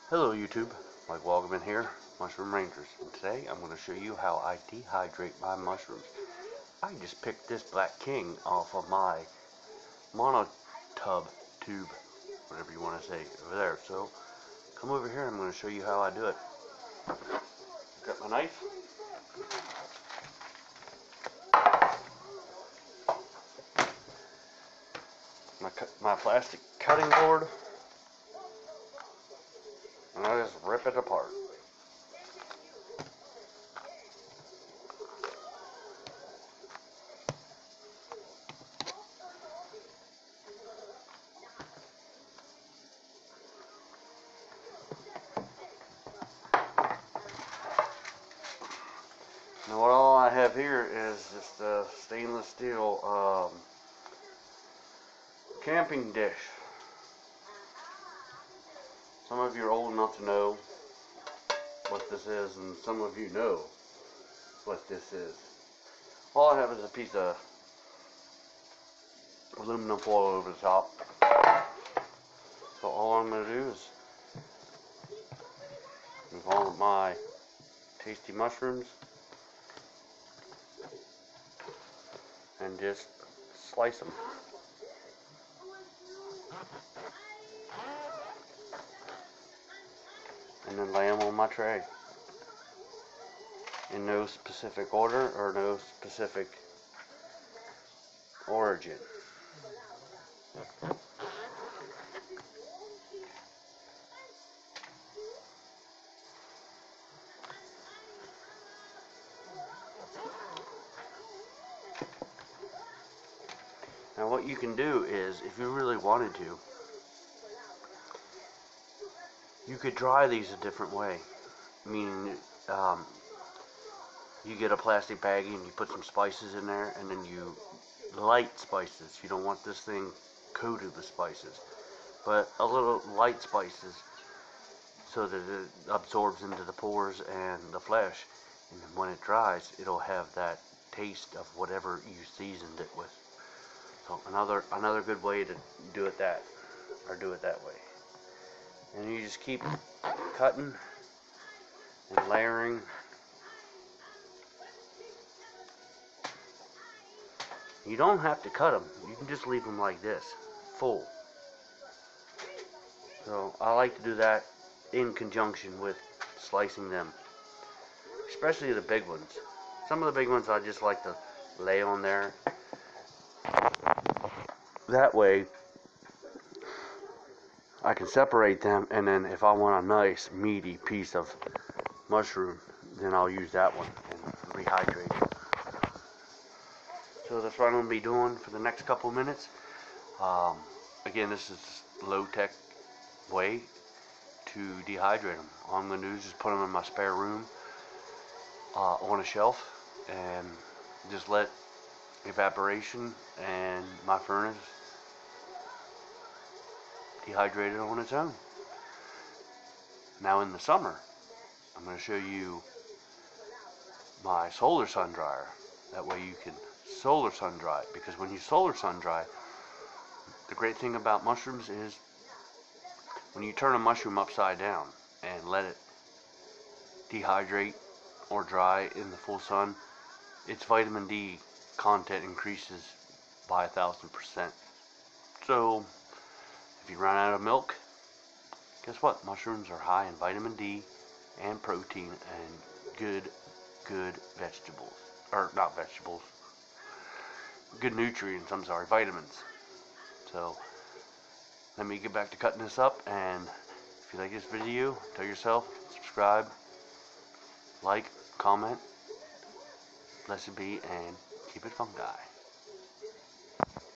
Hello YouTube, Mike Walgerman here, Mushroom Rangers, and today I'm going to show you how I dehydrate my mushrooms. I just picked this Black King off of my monotub tube, whatever you want to say, over there. So come over here and I'm going to show you how I do it. Got my knife. My plastic cutting board. And I just rip it apart. Now what all I have here is just a stainless steel camping dish. Some of you are old enough to know what this is, and some of you know what this is. All I have is a piece of aluminum foil over the top. So all I'm going to do is move all of my tasty mushrooms and just slice them. And then lay them on my tray in no specific order or no specific origin. Now what you can do is, if you really wanted to, you could dry these a different way. Meaning, you get a plastic baggie and you put some spices in there, and then you light spices. You don't want this thing coated with spices, but a little light spices so that it absorbs into the pores and the flesh, and then when it dries, it'll have that taste of whatever you seasoned it with. So another good way to do it that way. And you just keep cutting and layering. You don't have to cut them. You can just leave them like this, full. So I like to do that in conjunction with slicing them, especially the big ones. Some of the big ones I just like to lay on there. That way I can separate them, and then if I want a nice meaty piece of mushroom, then I'll use that one and rehydrate it. So that's what I'm going to be doing for the next couple minutes. Again, this is low-tech way to dehydrate them. All I'm going to do is just put them in my spare room on a shelf and just let evaporation and my furnace dehydrate it on its own. Now in the summer, I'm going to show you my solar sun dryer. That way you can solar sun dry it, because when you solar sun dry, the great thing about mushrooms is when you turn a mushroom upside down and let it dehydrate or dry in the full sun, its vitamin D content increases by 1,000%. So if you run out of milk, guess what? Mushrooms are high in vitamin D and protein and good vegetables, or not vegetables, good nutrients, vitamins. So let me get back to cutting this up, and if you like this video, tell yourself, subscribe, like, comment, blessed be, and keep it fungi.